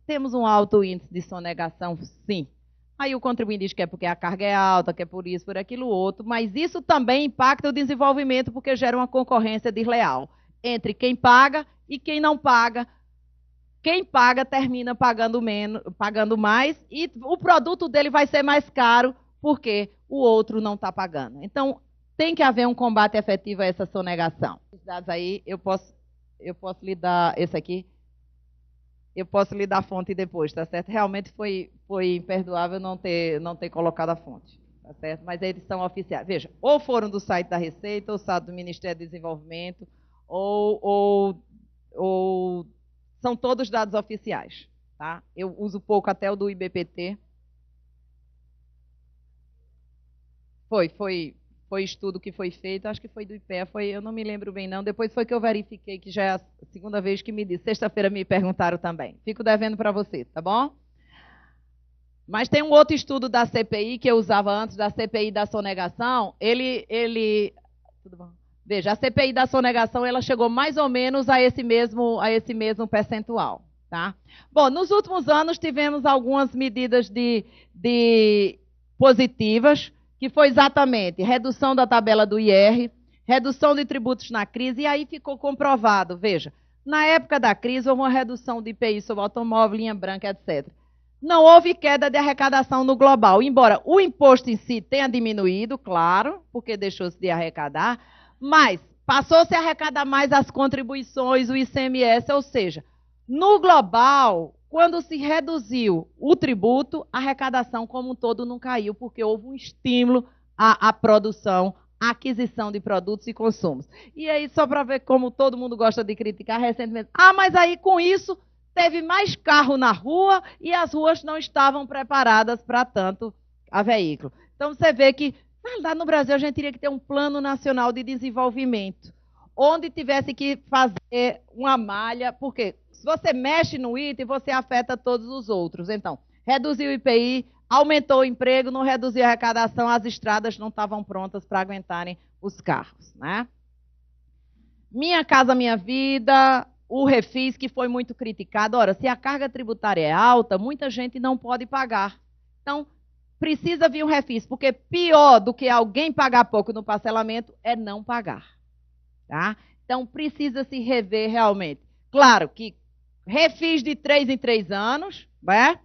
temos um alto índice de sonegação, sim. Aí o contribuinte diz que é porque a carga é alta, que é por isso, por aquilo outro, mas isso também impacta o desenvolvimento porque gera uma concorrência desleal entre quem paga e quem não paga. Quem paga termina pagando menos, pagando mais e o produto dele vai ser mais caro porque o outro não está pagando. Então, tem que haver um combate efetivo a essa sonegação. Os dados aí, eu posso lhe dar esse aqui. Eu posso lhe dar a fonte depois, tá certo? Realmente foi imperdoável não ter colocado a fonte, tá certo? Mas eles são oficiais. Veja, ou foram do site da Receita, ou site do Ministério do Desenvolvimento, ou são todos dados oficiais, tá? Eu uso pouco até o do IBPT. Foi estudo que foi feito, acho que foi do IPEA, eu não me lembro bem não, depois foi que eu verifiquei, que já é a segunda vez que me disse, sexta-feira me perguntaram também. Fico devendo para você, tá bom? Mas tem um outro estudo da CPI, que eu usava antes, da CPI da sonegação, tudo bom? Veja, a CPI da sonegação, ela chegou mais ou menos a esse mesmo percentual, tá? Bom, nos últimos anos tivemos algumas medidas de positivas, que foi exatamente redução da tabela do IR, redução de tributos na crise, e aí ficou comprovado, veja, na época da crise houve uma redução de IPI sobre automóvel, linha branca, etc. Não houve queda de arrecadação no global, embora o imposto em si tenha diminuído, claro, porque deixou-se de arrecadar, mas passou-se a arrecadar mais as contribuições, o ICMS, ou seja, no global, quando se reduziu o tributo, a arrecadação como um todo não caiu, porque houve um estímulo à produção, à aquisição de produtos e consumos. E aí, só para ver como todo mundo gosta de criticar recentemente, mas aí com isso teve mais carro na rua e as ruas não estavam preparadas para tanto a veículo. Então, você vê que, na verdade, no Brasil, a gente teria que ter um plano nacional de desenvolvimento, onde tivesse que fazer uma malha, porque se você mexe no item, você afeta todos os outros. Então, reduziu o IPI, aumentou o emprego, não reduziu a arrecadação, as estradas não estavam prontas para aguentarem os carros, né? Minha Casa Minha Vida, o Refis, que foi muito criticado. Ora, se a carga tributária é alta, muita gente não pode pagar. Então, precisa vir um refis, porque pior do que alguém pagar pouco no parcelamento é não pagar. Tá? Então, precisa se rever realmente. Claro que refis de 3 em 3 anos, né?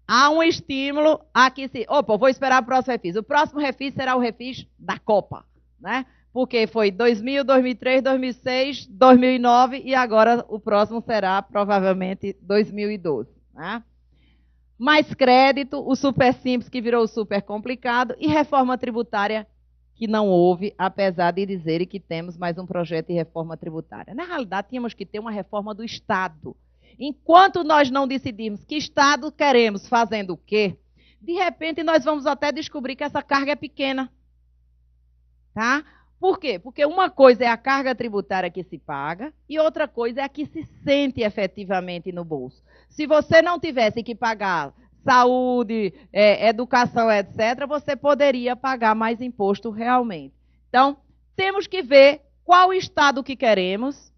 Há um estímulo a que se... Opa, vou esperar o próximo refis. O próximo refis será o refis da Copa, né? Porque foi 2000, 2003, 2006, 2009 e agora o próximo será provavelmente 2012, né? Mais crédito, o super simples que virou o super complicado e reforma tributária que não houve, apesar de dizerem que temos mais um projeto de reforma tributária. Na realidade, tínhamos que ter uma reforma do Estado. Enquanto nós não decidirmos que Estado queremos fazendo o quê, de repente nós vamos até descobrir que essa carga é pequena. Tá? Por quê? Porque uma coisa é a carga tributária que se paga e outra coisa é a que se sente efetivamente no bolso. Se você não tivesse que pagar saúde, educação, etc., você poderia pagar mais imposto realmente. Então, temos que ver qual Estado que queremos,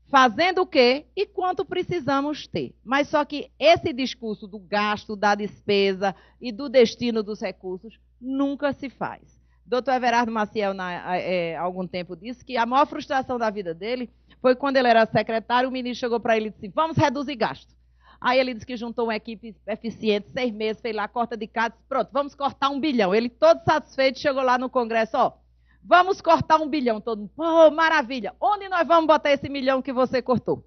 fazendo o quê e quanto precisamos ter. Mas só que esse discurso do gasto, da despesa e do destino dos recursos nunca se faz. Dr. Everardo Maciel, há algum tempo, disse que a maior frustração da vida dele foi quando ele era secretário, o ministro chegou para ele e disse, vamos reduzir gasto. Aí ele disse que juntou uma equipe eficiente, 6 meses, fez lá, corta de cá, disse, pronto, vamos cortar 1 bilhão. Ele todo satisfeito, chegou lá no Congresso, vamos cortar 1 bilhão. Todo mundo, pô, maravilha. Onde nós vamos botar esse 1 milhão que você cortou?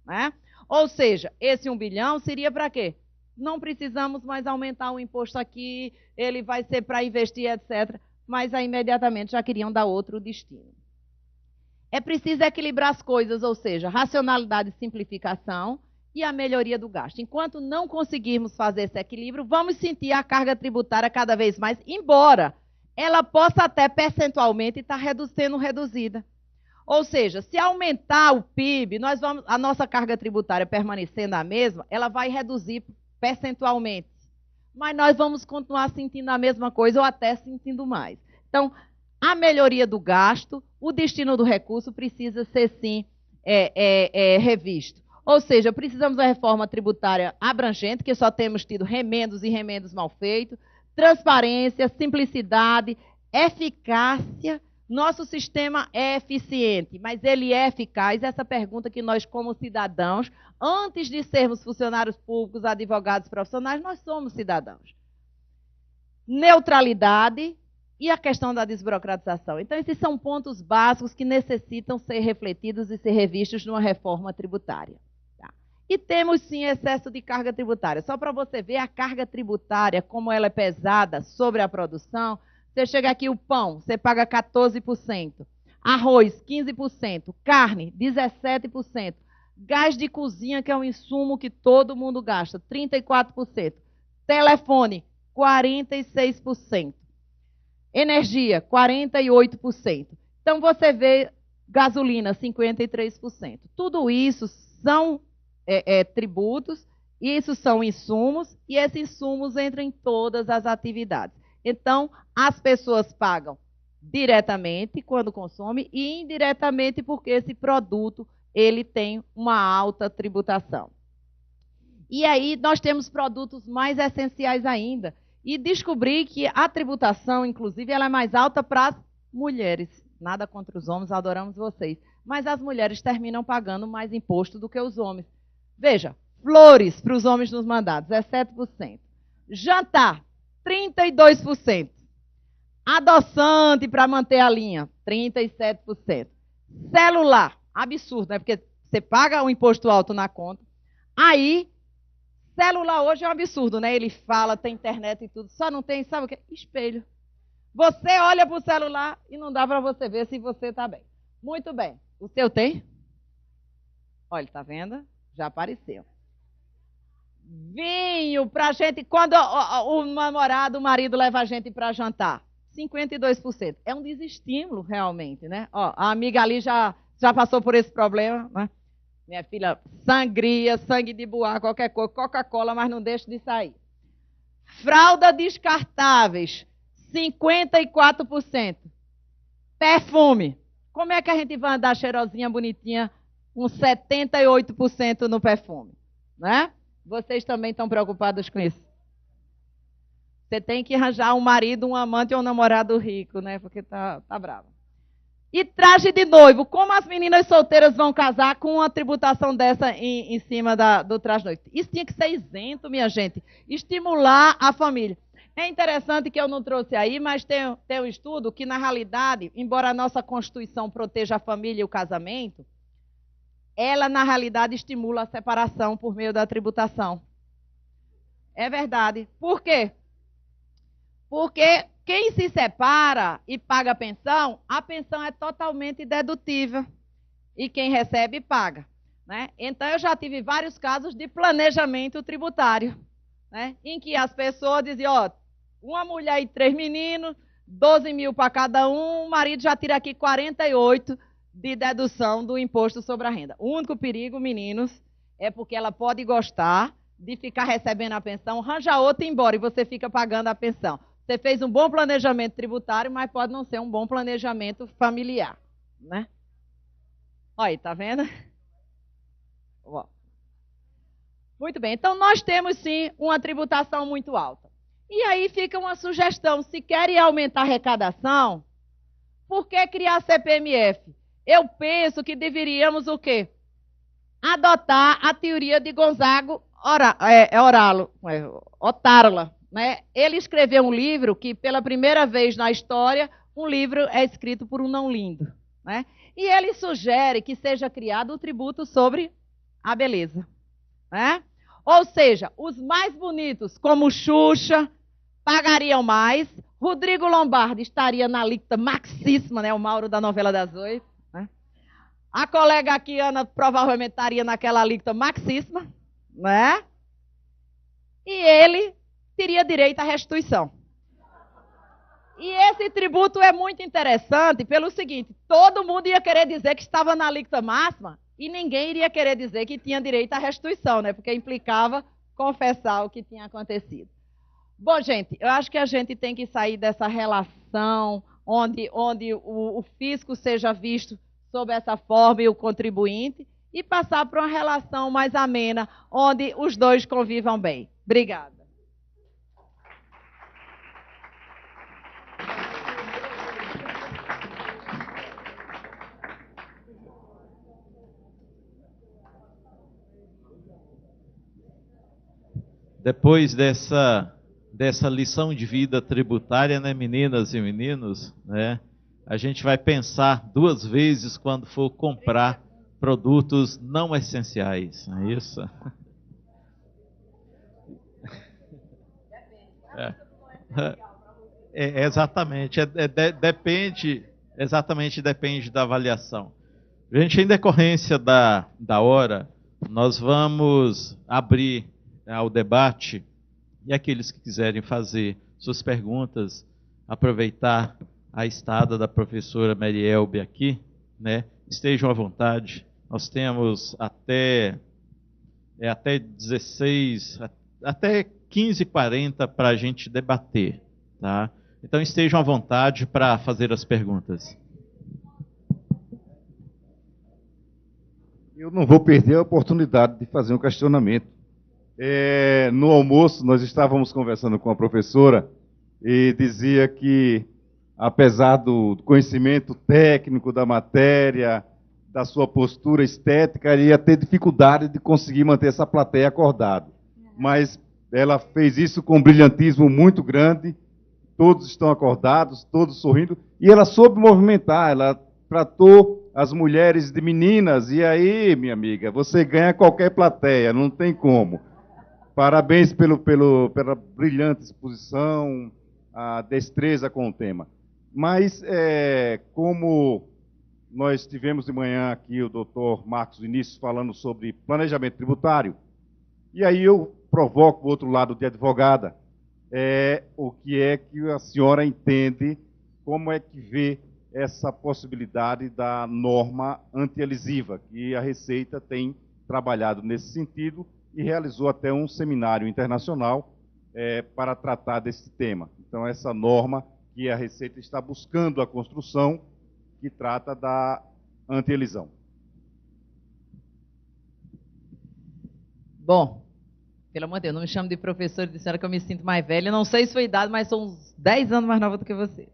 Né? Ou seja, esse 1 bilhão seria para quê? Não precisamos mais aumentar o imposto aqui, ele vai ser para investir, etc., mas aí imediatamente já queriam dar outro destino. É preciso equilibrar as coisas, ou seja, racionalidade e simplificação e a melhoria do gasto. Enquanto não conseguirmos fazer esse equilíbrio, vamos sentir a carga tributária cada vez mais, embora ela possa até percentualmente estar sendo reduzida. Ou seja, se aumentar o PIB, a nossa carga tributária permanecendo a mesma, ela vai reduzir percentualmente. Mas nós vamos continuar sentindo a mesma coisa ou até sentindo mais. Então, a melhoria do gasto, o destino do recurso precisa ser, sim, revisto. Ou seja, precisamos de uma reforma tributária abrangente, que só temos tido remendos e remendos mal feitos, transparência, simplicidade, eficácia. Nosso sistema é eficiente, mas ele é eficaz? Essa pergunta que nós, como cidadãos, antes de sermos funcionários públicos, advogados profissionais, nós somos cidadãos. Neutralidade e a questão da desburocratização. Então, esses são pontos básicos que necessitam ser refletidos e ser revistos numa reforma tributária. Tá? E temos, sim, excesso de carga tributária. Só para você ver a carga tributária, como ela é pesada sobre a produção. Você chega aqui, o pão, você paga 14%. Arroz, 15%. Carne, 17%. Gás de cozinha, que é um insumo que todo mundo gasta, 34%. Telefone, 46%. Energia, 48%. Então, você vê gasolina, 53%. Tudo isso são tributos, isso são insumos, e esses insumos entram em todas as atividades. Então, as pessoas pagam diretamente quando consomem e indiretamente porque esse produto ele tem uma alta tributação. E aí nós temos produtos mais essenciais ainda. E descobri que a tributação, inclusive, ela é mais alta para as mulheres. Nada contra os homens, adoramos vocês. Mas as mulheres terminam pagando mais imposto do que os homens. Veja, flores para os homens nos mandados, 17%. Jantar, 32%. Adoçante para manter a linha, 37%. Celular, absurdo, né? Porque você paga um imposto alto na conta. Aí, celular hoje é um absurdo, né? Ele fala, tem internet e tudo, só não tem, sabe o quê? Espelho. Você olha para o celular e não dá para você ver se você está bem. Muito bem. O seu tem? Olha, está vendo? Já apareceu. Vinho para a gente, quando o namorado, o marido leva a gente para jantar, 52%. É um desestímulo, realmente, né? Ó, a amiga ali já passou por esse problema, né? Minha filha, sangria, sangue de boar, qualquer coisa, Coca-Cola, mas não deixa de sair. Fralda descartáveis, 54%. Perfume. Como é que a gente vai andar cheirosinha, bonitinha, com 78% no perfume? Né? Vocês também estão preocupados com isso? Você tem que arranjar um marido, um amante ou um namorado rico, né? Porque tá bravo. E traje de noivo. Como as meninas solteiras vão casar com uma tributação dessa em cima do traje de noivo? Isso tinha que ser isento, minha gente. Estimular a família. É interessante que eu não trouxe aí, mas tem um estudo que, na realidade, embora a nossa Constituição proteja a família e o casamento, ela, na realidade, estimula a separação por meio da tributação. É verdade. Por quê? Porque quem se separa e paga a pensão é totalmente dedutível. E quem recebe, paga. Né? Então, eu já tive vários casos de planejamento tributário, né? Em que as pessoas diziam, ó, uma mulher e 3 meninos, 12 mil para cada um, o marido já tira aqui 48 de dedução do imposto sobre a renda. O único perigo, meninos, é porque ela pode gostar de ficar recebendo a pensão, arranja outra e ir embora, e você fica pagando a pensão. Você fez um bom planejamento tributário, mas pode não ser um bom planejamento familiar, né? Olha aí, tá vendo? Ó. Muito bem, então nós temos sim uma tributação muito alta. E aí fica uma sugestão, se querem aumentar a arrecadação, por que criar CPMF? Eu penso que deveríamos o quê? Adotar a teoria de Gonzago Otárola. Né? Ele escreveu um livro que, pela primeira vez na história, um livro é escrito por um não lindo. Né? E ele sugere que seja criado um tributo sobre a beleza. Né? Ou seja, os mais bonitos, como Xuxa, pagariam mais. Rodrigo Lombardi estaria na alíquota maxíssima, né? O Mauro da novela das 8. Né? A colega aqui, Ana, provavelmente estaria naquela alíquota maxíssima. Né? E ele teria direito à restituição. E esse tributo é muito interessante pelo seguinte, todo mundo ia querer dizer que estava na alíquota máxima e ninguém iria querer dizer que tinha direito à restituição, né? Porque implicava confessar o que tinha acontecido. Bom, gente, eu acho que a gente tem que sair dessa relação onde o fisco seja visto sob essa forma e o contribuinte, e passar para uma relação mais amena, onde os dois convivam bem. Obrigada. Depois dessa lição de vida tributária, né, meninas e meninos, né, a gente vai pensar duas vezes quando for comprar produtos não essenciais, não é isso? Exatamente, depende da avaliação. Gente, em decorrência da hora, nós vamos abrir ao debate, e aqueles que quiserem fazer suas perguntas, aproveitar a estada da professora Marielbe aqui, né? Estejam à vontade. Nós temos até 16, até 15h40 para a gente debater, tá? Então estejam à vontade para fazer as perguntas. Eu não vou perder a oportunidade de fazer um questionamento. No almoço, nós estávamos conversando com a professora e dizia que, apesar do conhecimento técnico da matéria, da sua postura estética, ele ia ter dificuldade de conseguir manter essa plateia acordada. Mas ela fez isso com um brilhantismo muito grande, todos estão acordados, todos sorrindo, e ela soube movimentar, ela tratou as mulheres de meninas, e aí, minha amiga, você ganha qualquer plateia, não tem como. Parabéns pela brilhante exposição, a destreza com o tema. Mas, como nós tivemos de manhã aqui o doutor Marcos Vinícius falando sobre planejamento tributário, e aí eu provoco o outro lado de advogada, o que é que a senhora entende, como é que vê essa possibilidade da norma antielisiva, que a Receita tem trabalhado nesse sentido, e realizou até um seminário internacional para tratar desse tema. Então, essa norma que a Receita está buscando a construção, que trata da antielisão. Bom, pelo amor de Deus, não me chame de professor, disseram que eu me sinto mais velha. Não sei se foi idade, mas sou uns 10 anos mais nova do que você.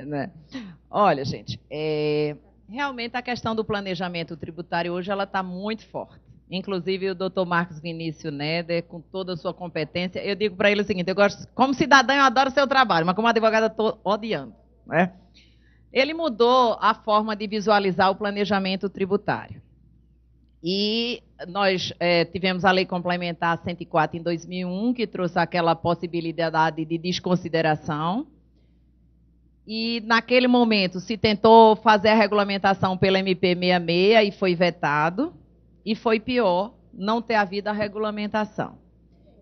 Né? Olha, gente, realmente a questão do planejamento tributário hoje ela está muito forte. Inclusive o doutor Marcos Vinícius Neder, com toda a sua competência, eu digo para ele o seguinte, eu gosto, como cidadã eu adoro o seu trabalho, mas como advogada estou odiando. Né? Ele mudou a forma de visualizar o planejamento tributário. E nós tivemos a Lei Complementar 104 em 2001, que trouxe aquela possibilidade de desconsideração. E, naquele momento, se tentou fazer a regulamentação pela MP 66 e foi vetado. E foi pior não ter havido a regulamentação.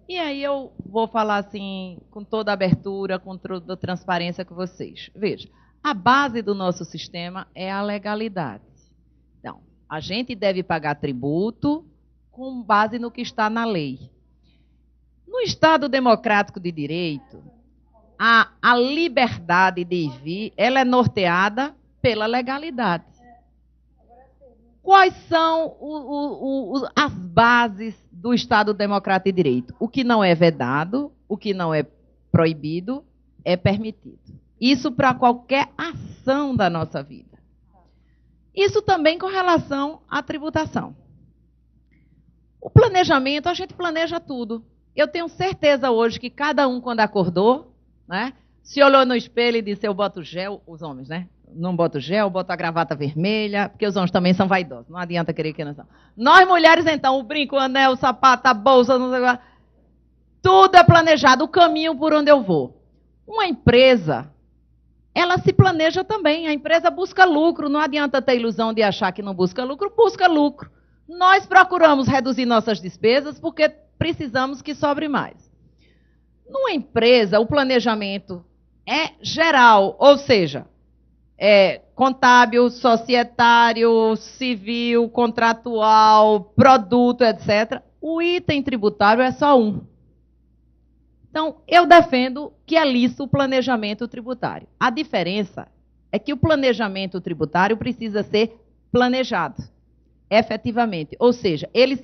E aí eu vou falar assim, com toda a abertura, com toda a transparência com vocês. Veja, a base do nosso sistema é a legalidade. Então, a gente deve pagar tributo com base no que está na lei. No Estado Democrático de Direito, a liberdade de ir e vir, ela é norteada pela legalidade. Quais são as bases do Estado Democrático de Direito? O que não é vedado, o que não é proibido, é permitido. Isso para qualquer ação da nossa vida. Isso também com relação à tributação. O planejamento, a gente planeja tudo. Eu tenho certeza hoje que cada um, quando acordou, né, se olhou no espelho e disse, eu boto gel, os homens, né? Não boto gel, boto a gravata vermelha, porque os homens também são vaidosos, não adianta querer que não são. Nós mulheres, então, o brinco, o anel, o sapato, a bolsa, não sei o que, tudo é planejado, o caminho por onde eu vou. Uma empresa, ela se planeja também, a empresa busca lucro, não adianta ter ilusão de achar que não busca lucro, busca lucro. Nós procuramos reduzir nossas despesas porque precisamos que sobre mais. Numa empresa, o planejamento é geral, ou seja, contábil, societário, civil, contratual, produto, etc. O item tributário é só um. Então, eu defendo que é lícito o planejamento tributário. A diferença é que o planejamento tributário precisa ser planejado, efetivamente. Ou seja, ele se